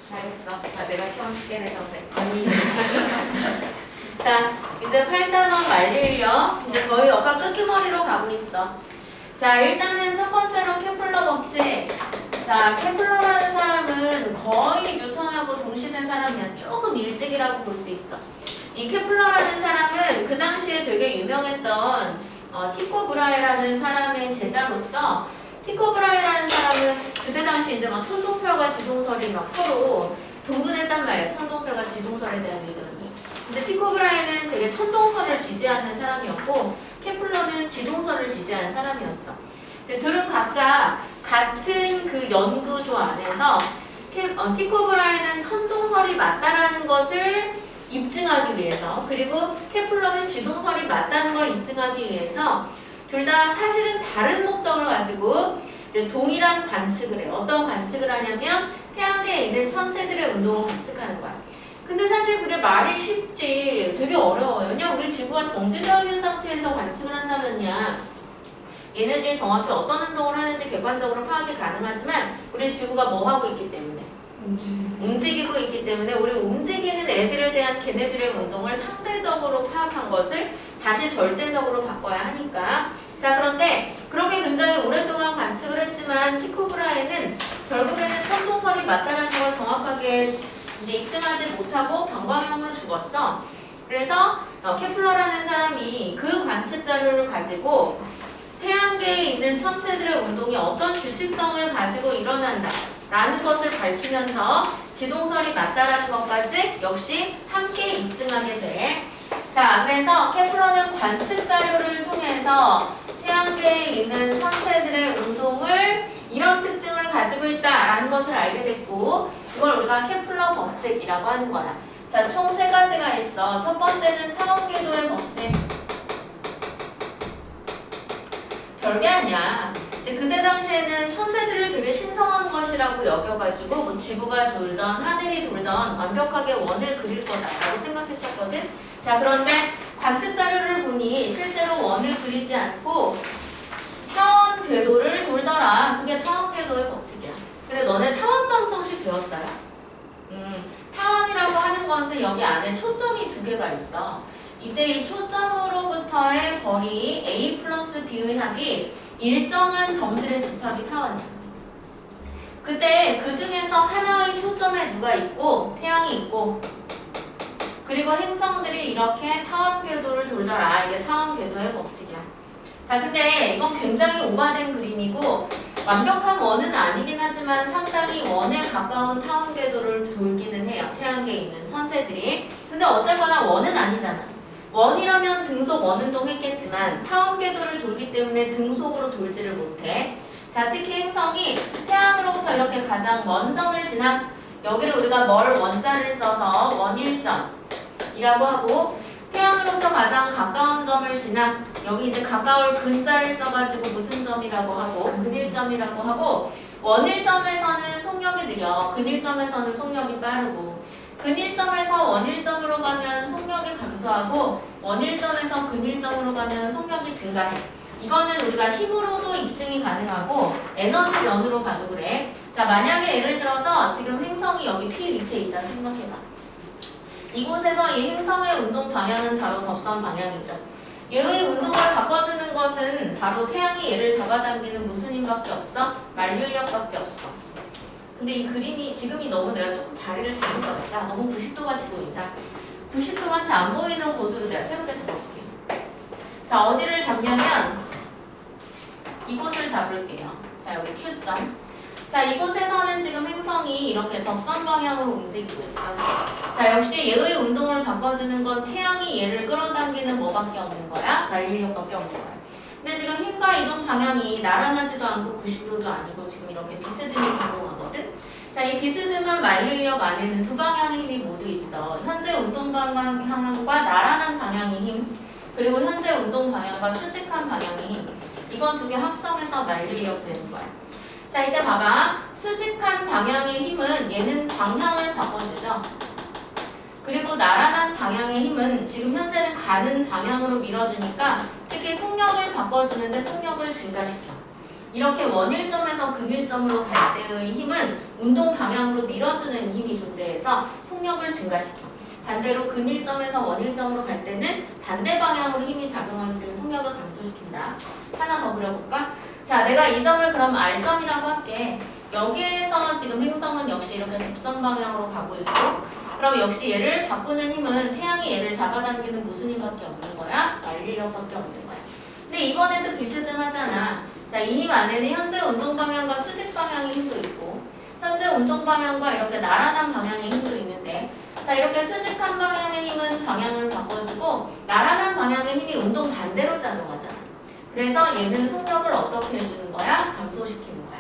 잘했어. 내가 시험 쉽게 내서 그래. 아니. 자, 이제 8단원 만료일력. 이제 거의 역학 끄트머리로 가고 있어. 자, 일단은 첫 번째로 케플러 법칙. 자, 케플러라는 사람은 거의 뉴턴하고 동시대 사람이야. 조금 일찍이라고 볼 수 있어. 이 케플러라는 사람은 그 당시에 되게 유명했던 티코 브라헤라는 사람의 제자로서, 티코 브라헤라는 사람은 그때 당시 이제 막 천동설과 지동설이 막 서로 동분했단 말이야. 천동설과 지동설에 대한 의견이. 근데 티코 브라헤는 되게 천동설을 지지하는 사람이었고, 케플러는 지동설을 지지하는 사람이었어. 이제 둘은 각자 같은 그 연구조 안에서 티코 브라헤는 천동설이 맞다라는 것을 입증하기 위해서, 그리고 케플러는 지동설이 맞다는 걸 입증하기 위해서 둘 다 사실은 다른 목적을 가지고 이제 동일한 관측을 해요. 어떤 관측을 하냐면 태양계에 있는 천체들의 운동을 관측하는 거야. 근데 사실 그게 말이 쉽지 되게 어려워요. 왜냐면 우리 지구가 정지되어 있는 상태에서 관측을 한다면야 얘네들이 정확히 어떤 운동을 하는지 객관적으로 파악이 가능하지만 우리 지구가 뭐 하고 있기 때문에 움직이고 있기 때문에 우리 움직이는 애들에 대한 걔네들의 운동을 상대적으로 파악한 것을 다시 절대적으로 바꿔야 하니까. 자, 그런데 그렇게 굉장히 오랫동안 관측을 했지만 티코 브라헤는 결국에는 천동설이 맞다라는 걸 정확하게 이제 입증하지 못하고 방광염으로 죽었어. 그래서 케플러라는 사람이 그 관측 자료를 가지고 태양계에 있는 천체들의 운동이 어떤 규칙성을 가지고 일어난다 라는 것을 밝히면서 지동설이 맞다라는 것까지 역시 함께 입증하게 돼. 자, 그래서 케플러는 관측 자료를 통해서 태양계에 있는 천체들의 운동을 이런 특징을 가지고 있다라는 것을 알게 됐고, 그걸 우리가 케플러 법칙이라고 하는 거야. 자, 총 3가지가 있어. 첫 번째는 타원궤도의 법칙. 별게 아니야. 그때 당시에는 천체들을 되게 신성한 것이라고 여겨가지고 뭐 지구가 돌던 하늘이 돌던 완벽하게 원을 그릴 거다라고 생각했었거든. 자, 그런데 관측 자료를 보니 실제로 원을 그리지 않고 타원 궤도를 돌더라. 그게 타원 궤도의 법칙이야. 근데 너네 타원 방정식 배웠어요? 타원이라고 하는 것은 여기 안에 초점이 2개가 있어. 이때 이 초점으로부터의 거리 A 플러스 B의 합이 일정한 점들의 집합이 타원이야. 그때 그 중에서 하나의 초점에 누가 있고 태양이 있고 그리고 행성들이 이렇게 타원 궤도를 돌더라. 이게 타원 궤도의 법칙이야. 자, 근데 이건 굉장히 오바된 그림이고 완벽한 원은 아니긴 하지만 상당히 원에 가까운 타원 궤도를 돌기는 해요. 태양계에 있는 천체들이. 근데 어쨌거나 원은 아니잖아. 원이라면 등속 원운동 했겠지만 타원 궤도를 돌기 때문에 등속으로 돌지를 못해. 자, 특히 행성이 태양으로부터 이렇게 가장 먼 점을 지나, 여기를 우리가 멀 원자를 써서 원일점이라고 하고, 태양으로부터 가장 가까운 점을 지나, 여기 이제 가까울 근자를 써가지고 무슨 점이라고 하고 근일점이라고 하고, 원일점에서는 속력이 느려 근일점에서는 속력이 빠르고, 근일점에서 원일점으로 가면 속력이 감소하고 원일점에서 근일점으로 가면 속력이 증가해. 이거는 우리가 힘으로도 입증이 가능하고 에너지 면으로 봐도 그래. 자, 만약에 예를 들어서 지금 행성이 여기 P 위치에 있다 생각해봐. 이곳에서 이 행성의 운동 방향은 바로 접선 방향이죠. 얘의 운동을 바꿔주는 것은 바로 태양이 얘를 잡아당기는 무슨 힘밖에 없어? 만류력밖에 없어. 근데 이 그림이 지금이 너무 내가 조금 자리를 잘못 잡았다. 너무 90도가 지고 있다. 90도 같이 안 보이는 곳으로 내가 새롭게 잡아볼게요. 자, 어디를 잡냐면 이곳을 잡을게요. 자, 여기 Q점. 자, 이곳에서는 지금 행성이 이렇게 접선 방향으로 움직이고 있어. 자, 역시 얘의 운동을 바꿔주는 건 태양이 얘를 끌어당기는 뭐밖에 없는 거야? 만류력밖에 없는 거야. 근데 지금 힘과 이동 방향이 나란하지도 않고 90도도 아니고 지금 이렇게 비스듬히 작동하거든. 자, 이 비스듬한 만류력 안에는 두 방향의 힘이 모두 있어. 현재 운동 방향과 나란한 방향의 힘, 그리고 현재 운동 방향과 수직한 방향의 힘. 이건 두 개 합성해서 만류력 되는 거야. 자, 이제 봐봐. 수직한 방향의 힘은 얘는 방향을 바꿔주죠. 그리고 나란한 방향의 힘은 지금 현재는 가는 방향으로 밀어주니까 특히 속력을 바꿔주는데 속력을 증가시켜. 이렇게 원일점에서 근일점으로 갈 때의 힘은 운동 방향으로 밀어주는 힘이 존재해서 속력을 증가시켜. 반대로 근일점에서 원일점으로 갈 때는 반대 방향으로 힘이 작용하기 때문에 속력을 감소시킨다. 하나 더 그려볼까? 자, 내가 이 점을 그럼 R점이라고 할게. 여기에서 지금 행성은 역시 이렇게 직선 방향으로 가고 있고, 그럼 역시 얘를 바꾸는 힘은 태양이 얘를 잡아당기는 무슨 힘밖에 없는 거야? 만리력밖에 없는 거야. 근데 이번에도 비스듬하잖아. 자, 이 힘 안에는 현재 운동 방향과 수직 방향의 힘도 있고, 현재 운동 방향과 이렇게 나란한 방향의 힘도 있는데, 자, 이렇게 수직한 방향의 힘은 방향을 바꿔주고 나란한 방향의 힘이 운동 반대로 작용하잖아. 그래서 얘는 속력을 어떻게 해주는 거야? 감소시키는 거야.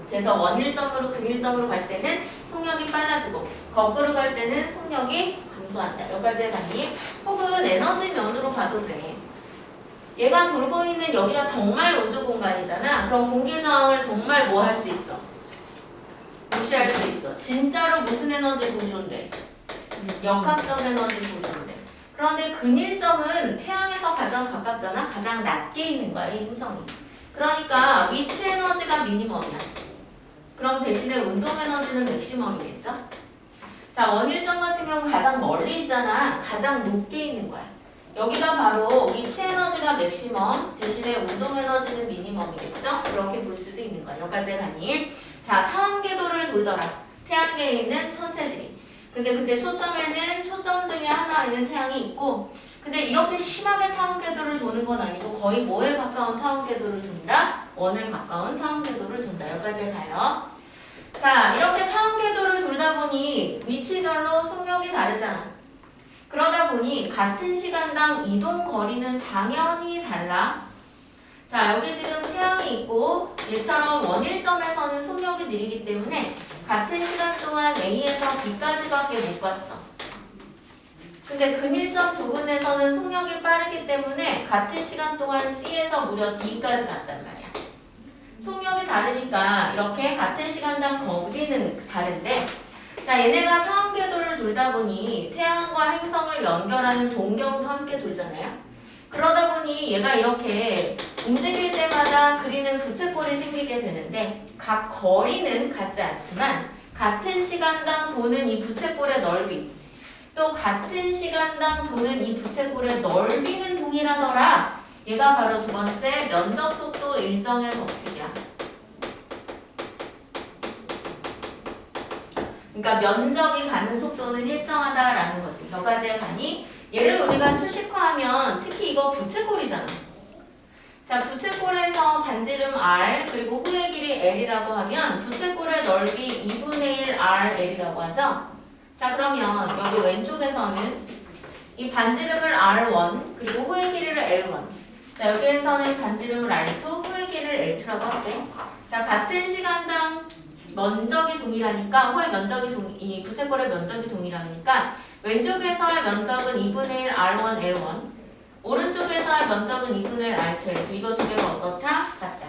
그래서 원일점으로 근일점으로 갈 때는 속력이 빨라지고 거꾸로 갈 때는 속력이 감소한다. 여기까지 가니? 혹은 에너지 면으로 봐도 그래. 얘가 돌고 있는 여기가 정말 우주 공간이잖아. 그럼 공기 저항을 정말 뭐 할 수 있어? 무시할 수 있어. 진짜로 무슨 에너지 보존돼? 역학적 에너지 보존돼. 그런데 근일점은 태양에서 가장 가깝잖아. 가장 낮게 있는 거야, 이 행성이. 그러니까 위치 에너지가 미니멈이야. 그럼 대신에 운동 에너지는 맥시멈이겠죠? 자, 원일점 같은 경우는 가장 멀리 있잖아. 가장 높게 있는 거야. 여기가 바로 위치 에너지가 맥시멈, 대신에 운동 에너지는 미니멈이겠죠? 그렇게 볼 수도 있는 거야. 여기까지 가니? 자, 타원궤도를 돌더라. 태양계에 있는 천체들이. 근데 초점에는 초점 중에 하나에는 태양이 있고, 근데 이렇게 심하게 타원궤도를 도는 건 아니고 거의 뭐에 가까운 타원궤도를 돈다? 원에 가까운 타원궤도를 돈다. 여기까지 가요. 자, 이렇게 타원궤도를 돌다 보니 위치별로 속력이 다르잖아. 그러다 보니 같은 시간당 이동 거리는 당연히 달라. 자, 여기 지금 태양이 있고 얘처럼 원일점에서는 속력이 느리기 때문에 같은 시간 동안 A에서 B까지밖에 못 갔어. 근데 근일점 부근에서는 속력이 빠르기 때문에 같은 시간 동안 C에서 무려 D까지 갔단 말이야. 속력이 다르니까 이렇게 같은 시간당 거리는 다른데, 자, 얘네가 타원궤도를 돌다 보니 태양과 행성을 연결하는 동경도 함께 돌잖아요. 그러다 보니 얘가 이렇게 움직일 때마다 그리는 부채꼴이 생기게 되는데 각 거리는 같지 않지만 같은 시간당 도는 이 부채꼴의 넓이, 또 같은 시간당 도는 이 부채꼴의 넓이는 동일하더라. 얘가 바로 두 번째 면적 속도 일정의 법칙이야. 그러니까 면적이 가는 속도는 일정하다라는 거지. 몇 가지에 가니? 얘를 우리가 수식화하면 특히 이거 부채꼴이잖아. 자, 부채꼴에서 반지름 R 그리고 호의 길이 L이라고 하면 부채꼴의 넓이 2분의 1 RL이라고 하죠. 자, 그러면 여기 왼쪽에서는 이 반지름을 R1 그리고 호의 길이를 L1. 자, 여기에서는 반지름을 R2, 호의 길이를 L2라고 할게. 자, 같은 시간당 면적이 동일하니까 호의 면적이 이 부채꼴의 면적이 동일하니까 왼쪽에서의 면적은 2분의 1 R1, L1, 오른쪽에서의 면적은 2분의 1 R2, L2. 이거 두 개가 어떻다? 같다.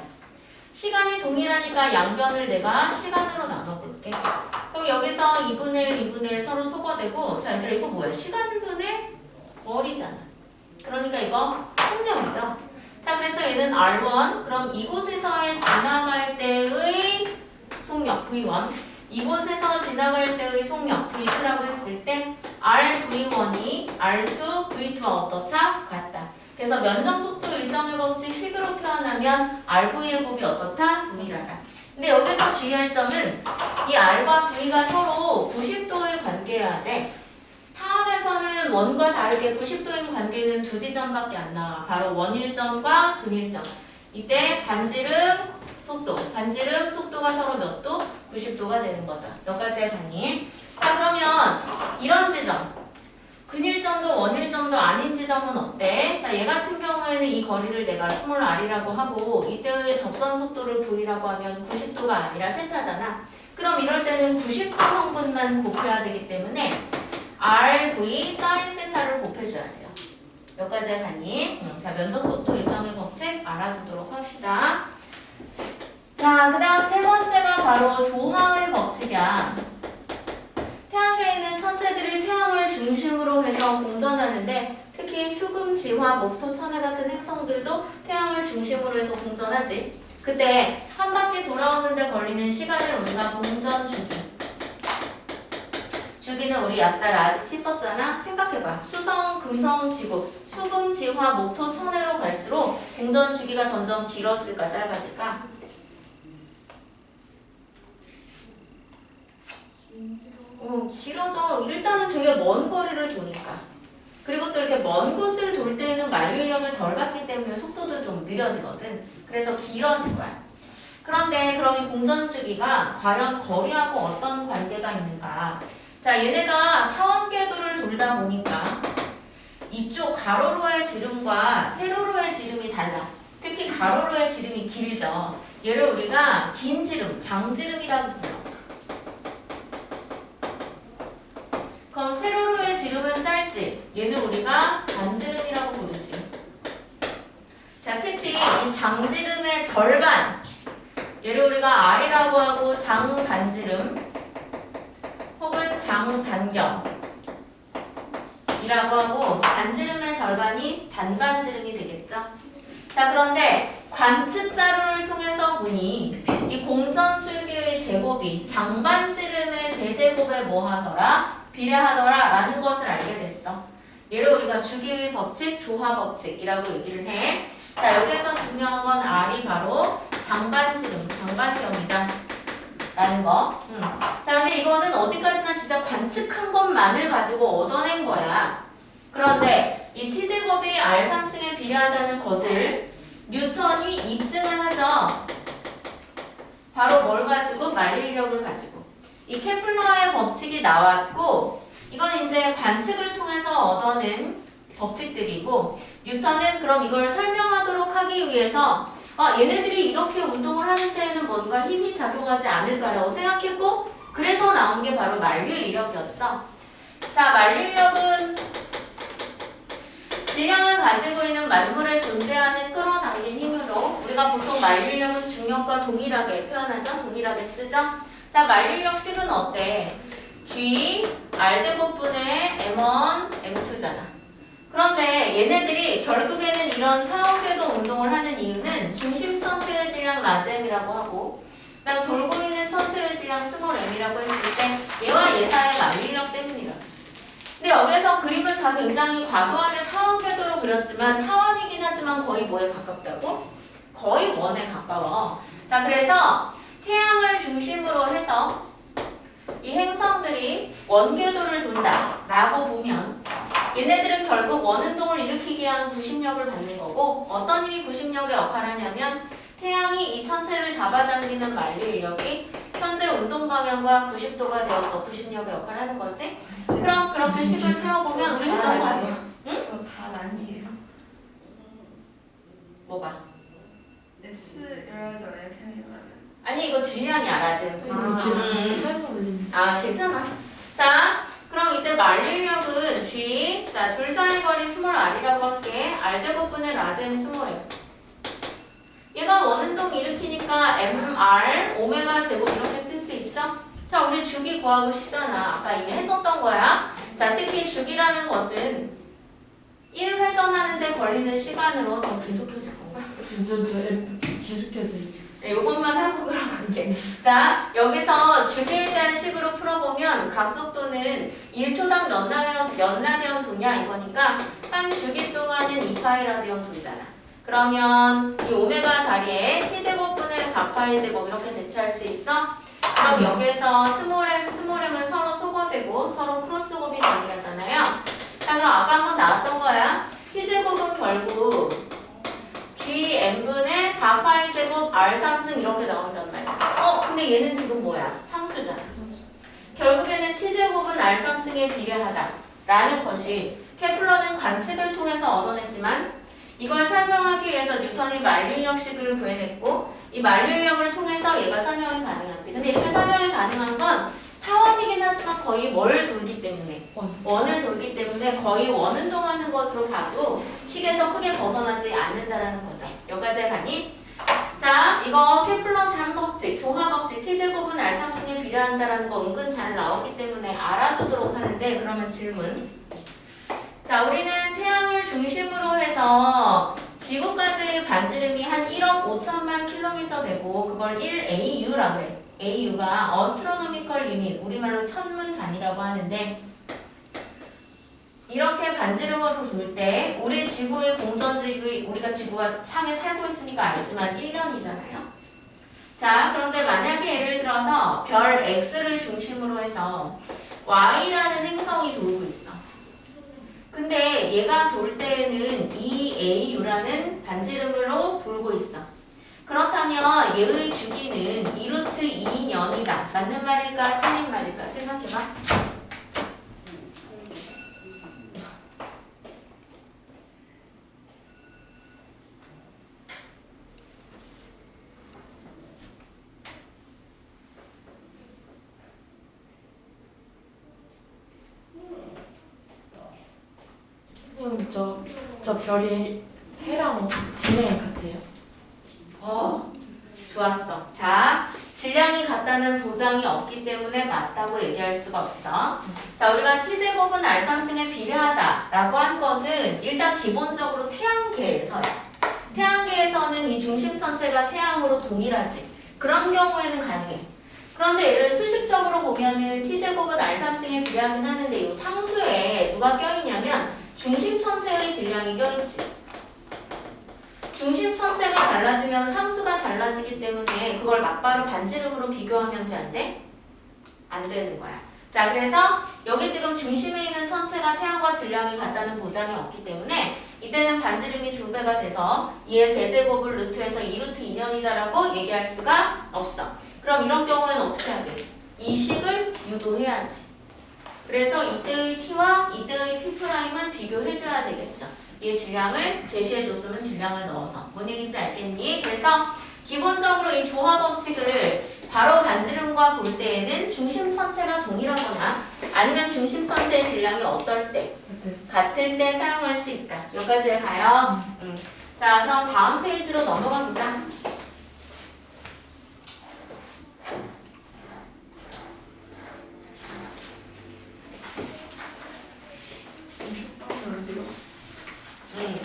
시간이 동일하니까 양변을 내가 시간으로 나눠볼게. 그럼 여기서 2분의 1, 2분의 1 서로 소거되고, 자, 얘들아 이거 뭐야? 시간분의 거리잖아. 그러니까 이거 속력이죠. 자, 그래서 얘는 R1, 그럼 이곳에서의 지나갈 때의 속력 V1, 이곳에서 지나갈 때의 속력 V2라고 했을 때 RV1이 R2, V2와 어떻다? 같다. 그래서 면적 속도 일정의 법칙 식으로 표현하면 RV의 곱이 어떻다? 동일하다. 근데 여기서 주의할 점은 이 R과 V가 서로 90도의 관계여야 돼. 타원에서는 원과 다르게 90도인 관계는 두 지점밖에 안 나와. 바로 원일점과 근일점. 이때 반지름 속도가 서로 몇 도? 90도가 되는 거죠. 여기까지 가니? 자, 그러면 이런 지점, 근일점도 원일점도 아닌 지점은 어때? 자, 얘 같은 경우에는 이 거리를 내가 스몰 r이라고 하고 이때의 접선 속도를 v라고 하면 90도가 아니라 세타잖아. 그럼 이럴 때는 90도 성분만 곱해야 되기 때문에 rv sin 세타를 곱해줘야 돼요. 여기까지 가니? 자, 면적 속도 일정의 법칙 알아두도록 합시다. 자, 그 다음 세 번째가 바로 조화의 법칙이야. 태양계에 있는 천체들이 태양을 중심으로 해서 공전하는데 특히 수금, 지화, 목토, 천해 같은 행성들도 태양을 중심으로 해서 공전하지. 그때 한 바퀴 돌아오는데 걸리는 시간을 우리가 공전 주기는 우리 약자 라지 T 썼잖아. 생각해봐. 수성, 금성, 지구, 수금, 지화, 목토, 천해로 갈수록 공전 주기가 점점 길어질까 짧아질까? 길어져. 일단은 되게 먼 거리를 도니까. 그리고 또 이렇게 먼 곳을 돌 때에는 만류인력을 덜 받기 때문에 속도도 좀 느려지거든. 그래서 길어질 거야. 그런데 그럼 이 공전 주기가 과연 거리하고 어떤 관계가 있는가? 자, 얘네가 타원 궤도를 돌다 보니까 이쪽 가로로의 지름과 세로로의 지름이 달라. 특히 가로로의 지름이 길죠. 얘를 우리가 긴 지름, 장지름이라고 불러. 그럼 세로로의 지름은 짧지. 얘는 우리가 반지름이라고 부르지. 자, 특히 이 장지름의 절반, 얘를 우리가 R이라고 하고 장반지름 혹은 장반경이라고 하고 반지름의 절반이 단반지름이 되겠죠. 자, 그런데 관측 자료를 통해서 보니 이 공전주기의 제곱이 장반지름의 세제곱에 뭐 하더라? 비례하더라 라는 것을 알게 됐어. 얘를 우리가 주기의 법칙, 조화 법칙이라고 얘기를 해. 자, 여기에서 중요한 건 R이 바로 장반지름, 장반경이다 라는 거. 자, 근데 이거는 어디까지나 진짜 관측한 것만을 가지고 얻어낸 거야. 그런데 이 T제곱이 R3승에 비례하다는 것을 뉴턴이 입증을 하죠. 바로 뭘 가지고? 만리인력을 가지고. 이 케플러의 법칙이 나왔고, 이건 이제 관측을 통해서 얻어낸 법칙들이고, 뉴턴은 그럼 이걸 설명하도록 하기 위해서 얘네들이 이렇게 운동을 하는 데에는 뭔가 힘이 작용하지 않을까라고 생각했고, 그래서 나온 게 바로 만류인력이었어. 자, 만류인력은 질량을 가지고 있는 만물에 존재하는 끌어당긴 힘으로 우리가 보통 만류인력은 중력과 동일하게 표현하죠. 동일하게 쓰죠. 자, 만류인력식은 어때? G, R제곱분의 M1, M2잖아. 그런데 얘네들이 결국에는 이런 타원궤도 운동을 하는 이유는 중심 천체의 질량 라지엠이라고 하고, 그다음 돌고 있는 천체의 질량 스몰 m이라고 했을 때 얘와 얘 사이의 만류인력 때문이라. 근데 여기서 그림은 다 굉장히 과도하게 타원 궤도로 그렸지만 타원이긴 하지만 거의 뭐에 가깝다고? 거의 원에 가까워. 자, 그래서 태양을 중심으로 해서 이 행성들이 원궤도를 돈다 라고 보면 얘네들은 결국 원운동을 일으키기 위한 구심력을 받는 거고, 어떤 힘이 구심력의 역할을 하냐면 태양이 이 천체를 잡아당기는 만류인력이 현재 운동 방향과 90도가 되어서 구심력의 역할을 하는 거지. 그럼 그렇게 식을 세워보면 우리 했던 거 아니야? 응? 그럼 다 아니에요. 뭐가? S 열어져요 태양이라면. 아니 이거 질량이 알아지. 계속 괜찮아. 자, 그럼 이때 만류인력은 G, 자, 둘 사이 거리 스몰 r이라고 할게. r제곱분의 라지엠 스몰 m. 얘가 원운동 일으키니까 mr 오메가 제곱 이렇게 쓸 수 있죠? 자, 우리 주기 구하고 싶잖아. 아까 이미 했었던 거야. 자, 특히 주기라는 것은 1회전하는데 걸리는 시간으로 더 계속해질 건가? 저 계속해서 네, 이것만 한국어로 갈게. 자, 여기서 주기에 대한 식으로 풀어보면 각속도는 1초당 몇 라디언 도냐 이거니까 한 주기 동안은 2파이 라디언 돌잖아. 그러면 이 오메가 자리에 t제곱분의 4파이 제곱 이렇게 대체할 수 있어? 그럼 여기에서 스몰 m은 서로 소거되고 서로 크로스곱이 동일하잖아요. 자, 그럼 아까 한번 나왔던 거야. t제곱은 결국 gm분의 4파이 제곱 r3승 이렇게 나온단 말이야. 근데 얘는 지금 뭐야? 상수잖아. 결국에는 t제곱은 r3승에 비례하다 라는 것이 케플러는 관측을 통해서 얻어냈지만, 이걸 설명하기 위해서 뉴턴이 만류인력식을 구해냈고, 이 만류인력을 통해서 얘가 설명이 가능하지. 근데 이렇게 설명이 가능한 건 타원이긴 하지만 거의 뭘 돌기 때문에, 원을 돌기 때문에 거의 원운동하는 것으로 봐도 식에서 크게 벗어나지 않는다라는 거죠. 여기까지 가니? 자, 이거 케플러 3법칙, 조화법칙, t제곱은 r3승에 비례한다라는 거 은근 잘 나오기 때문에 알아두도록 하는데, 그러면 질문. 자, 우리는 태양을 중심으로 해서 지구까지 반지름이 한 1억 5천만 킬로미터 되고 그걸 1AU라고 해. AU가 어스트로노미컬 유닛, 우리말로 천문단위라고 하는데 이렇게 반지름으로 돌 때 우리 지구의 공전지기 우리가 지구가 상에 살고 있으니까 알지만 1년이잖아요. 자, 그런데 만약에 예를 들어서 별 X를 중심으로 해서 Y라는 행성이 돌고 있어. 근데 얘가 돌 때에는 2AU라는 반지름으로 돌고 있어. 그렇다면 얘의 주기는 2루트 2년이다. 맞는 말일까? 틀린 말일까? 생각해봐. 저 별이 해랑 진행 같아요. 좋았어. 자, 질량이 같다는 보장이 없기 때문에 맞다고 얘기할 수가 없어. 자, 우리가 t제곱은 r3승에 비례하다라고 한 것은 일단 기본적으로 태양계에서야. 태양계에서는 이 중심 전체가 태양으로 동일하지. 그런 경우에는 가능해. 그런데 얘를 수식적으로 보면은 t제곱은 r3승에 비례하긴 하는데 이 상수에 누가 껴있냐면 중심 전체의 질량이 껴있지. 중심 전체가 달라지면 상수가 달라지기 때문에 그걸 막바로 반지름으로 비교하면 돼, 안 돼? 안 되는 거야. 자, 그래서 여기 지금 중심에 있는 천체가 태양과 질량이 같다는 보장이 없기 때문에 이때는 반지름이 2배가 돼서 2의 세제곱을 루트해서 2루트 2년이다라고 얘기할 수가 없어. 그럼 이런 경우에는 어떻게 해야 돼? 이 식을 유도해야지. 그래서 이때의 t와 이때의 t'을 비교해줘야 되겠죠. 얘 질량을 제시해줬으면 질량을 넣어서. 뭔 얘기인지 알겠니? 그래서 기본적으로 이 조화 법칙을 바로 반지름과 볼 때에는 중심 천체가 동일하거나 아니면 중심 천체의 질량이 어떨 때? 같을 때 사용할 수 있다. 여기까지 가요. 자, 그럼 다음 페이지로 넘어가 보자.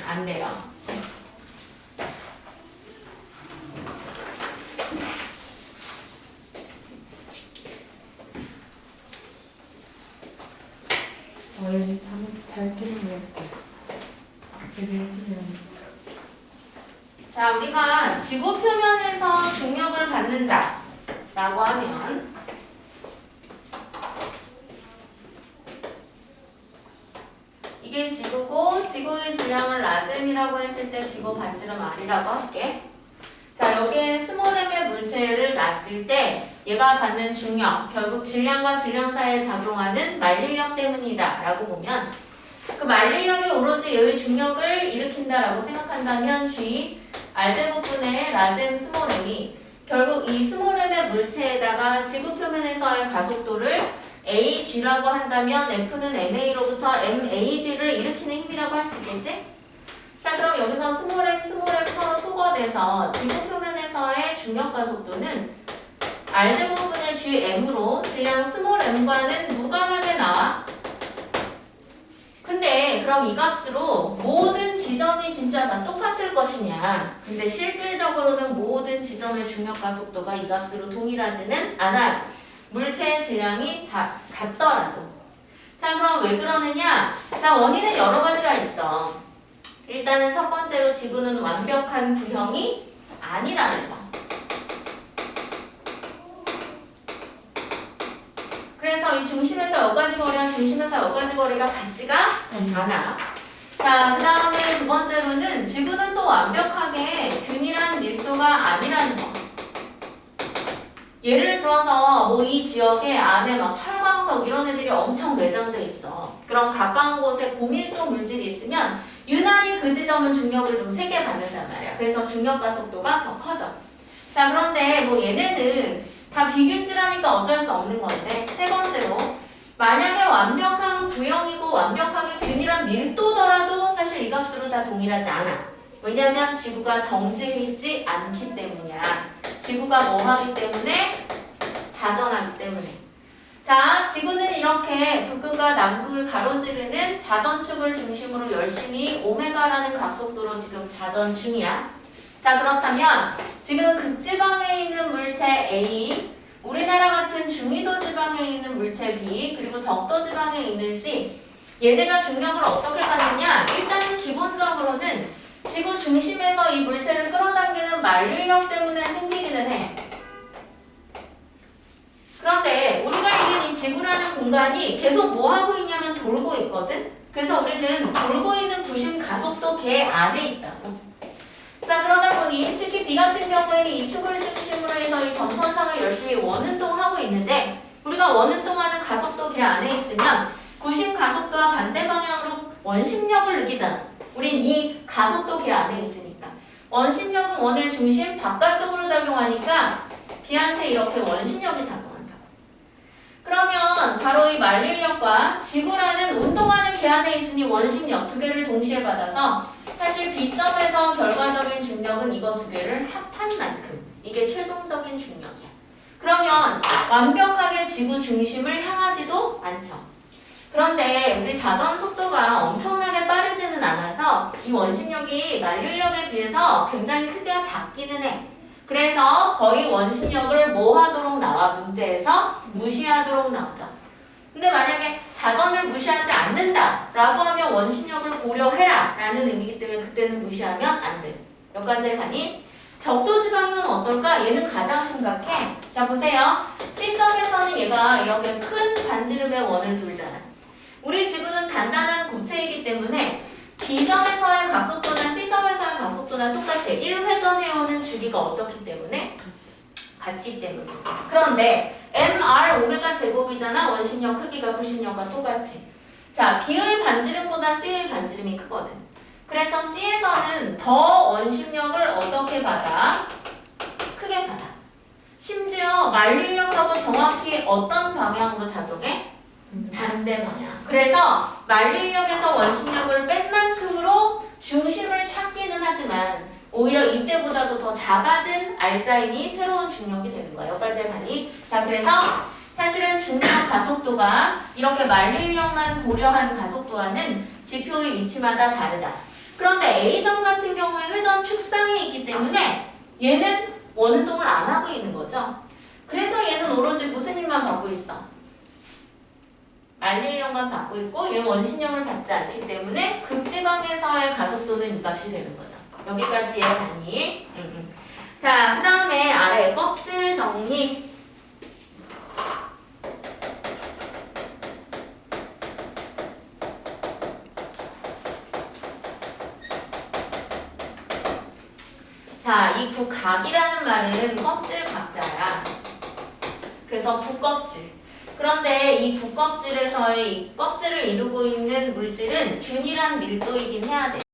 안 돼요. 원래 잠을 잘 깨는 것 같아요. 계속 일찍이라니. 자, 우리가 지구 표면에서 중력을 받는다 라고 하면 이게 지구고 지구의 질량을 라잼이라고 했을 때 지구 반지름 R이라고 할게. 자, 여기에 스몰 m의 물체를 놨을 때 얘가 받는 중력, 결국 질량과 질량 사이에 작용하는 만릴력 때문이다 라고 보면 그 만릴력이 오로지 얘의 중력을 일으킨다라고 생각한다면 G, R제곱분의 라잼 스몰 m이 결국 이 스몰 m의 물체에다가 지구 표면에서의 가속도를 AG라고 한다면 F는 MA로부터 MAG를 일으키는 힘이라고 할 수 있겠지? 자, 그럼 여기서 스몰 m 서로 소거돼서 지구 표면에서의 중력 가속도는 R제곱분의 GM으로 질량 스몰 m과는 무관하게 나와. 근데 그럼 이 값으로 모든 지점이 진짜 다 똑같을 것이냐? 근데 실질적으로는 모든 지점의 중력 가속도가 이 값으로 동일하지는 않아요. 물체의 질량이 다 같더라도. 자, 그럼 왜 그러느냐? 자, 원인은 여러 가지가 있어. 일단은 첫 번째로 지구는 완벽한 구형이 아니라는 거. 그래서 이 중심에서 여기까지 거리와 중심에서 여기까지 거리가 같지가 않아. 자, 그 다음에 두 번째로는 지구는 또 완벽하게 균일한 밀도가 아니라는 거. 예를 들어서 뭐 이 지역에 안에 막 철광석 이런 애들이 엄청 매장돼 있어. 그럼 가까운 곳에 고밀도 물질이 있으면 유난히 그 지점은 중력을 좀 세게 받는단 말이야. 그래서 중력 가속도가 더 커져. 자, 그런데 뭐 얘네는 다 비균질하니까 어쩔 수 없는 건데 세 번째로 만약에 완벽한 구형이고 완벽하게 균일한 밀도더라도 사실 이 값으로 다 동일하지 않아. 왜냐면 지구가 정지해 있지 않기 때문이야. 지구가 뭐 하기 때문에? 자전하기 때문에. 자, 지구는 이렇게 북극과 남극을 가로지르는 자전축을 중심으로 열심히 오메가라는 각속도로 지금 자전 중이야. 자, 그렇다면 지금 극지방에 있는 물체 A, 우리나라 같은 중위도 지방에 있는 물체 B, 그리고 적도 지방에 있는 C, 얘네가 중력을 어떻게 받느냐? 일단은 기본적으로는 지구 중심에서 이 물체를 끌어당기는 만류인력 때문에 생기기는 해. 그런데 우리가 있는 이 지구라는 공간이 계속 뭐 하고 있냐면 돌고 있거든? 그래서 우리는 돌고 있는 구심 가속도 걔 안에 있다고. 자, 그러다 보니 특히 B 같은 경우에는 이 축을 중심으로 해서 이 점선상을 열심히 원운동하고 있는데 우리가 원운동하는 가속도 걔 안에 있으면 구심 가속도와 반대 방향으로 원심력을 느끼잖아. 우린 이 가속도 걔 안에 있으니까. 원심력은 원의 중심 바깥쪽으로 작용하니까 B한테 이렇게 원심력이 작용한다. 그러면 바로 이 만류인력과 지구라는 운동하는 개 안에 있으니 원심력 두 개를 동시에 받아서 사실 B점에서 결과적인 중력은 이거 두 개를 합한 만큼 이게 최종적인 중력이야. 그러면 완벽하게 지구 중심을 향하지도 않죠. 그런데 우리 자전 속도가 엄청나게 빠르지는 않아서 이 원심력이 만류인력에 비해서 굉장히 크기가 작기는 해. 그래서 거의 원심력을 뭐 하도록 나와? 문제에서 무시하도록 나오죠. 근데 만약에 자전을 무시하지 않는다 라고 하면 원심력을 고려해라 라는 의미이기 때문에 그때는 무시하면 안 돼. 여기까지 가니? 적도지방이면 어떨까? 얘는 가장 심각해. 자, 보세요. C점에서는 얘가 이렇게 큰 반지름의 원을 돌잖아. 우리 지구는 단단한 고체이기 때문에 B점에서의 각속도나 C점에서의 각속도나 똑같아. 1회전해오는 주기가 어떻기 때문에? 같기 때문에. 그런데 mr 오메가 제곱이잖아. 원심력 크기가 구심력과 똑같이. 자, B의 반지름보다 C의 반지름이 크거든. 그래서 C에서는 더 원심력을 어떻게 받아? 크게 받아. 심지어 만류인력하고 정확히 어떤 방향으로 작용해? 반대 방향. 그래서 만류인력에서 원심력을 뺀 만큼으로 중심을 찾기는 하지만 오히려 이때보다도 더 작아진 알짜임이 새로운 중력이 되는 거야. 여기까지 가니? 자, 그래서 사실은 중력 가속도가 이렇게 만류인력만 고려한 가속도와는 지표의 위치마다 다르다. 그런데 A점 같은 경우에 회전 축상이 있기 때문에 얘는 원운동을 안 하고 있는 거죠. 그래서 얘는 오로지 무슨 힘만 받고 있어? 만류인력만 받고 있고 얘는 원심력을 받지 않기 때문에 극지방에서의 가속도는 이 값이 되는 거죠. 여기까지 이해가니? 자, 그 다음에 아래 껍질 정리. 자, 이 구각이라는 말은 껍질 각자야. 그래서 구껍질. 그런데 이 구껍질에서의 이 껍질을 이루고 있는 물질은 균일한 밀도이긴 해야 돼.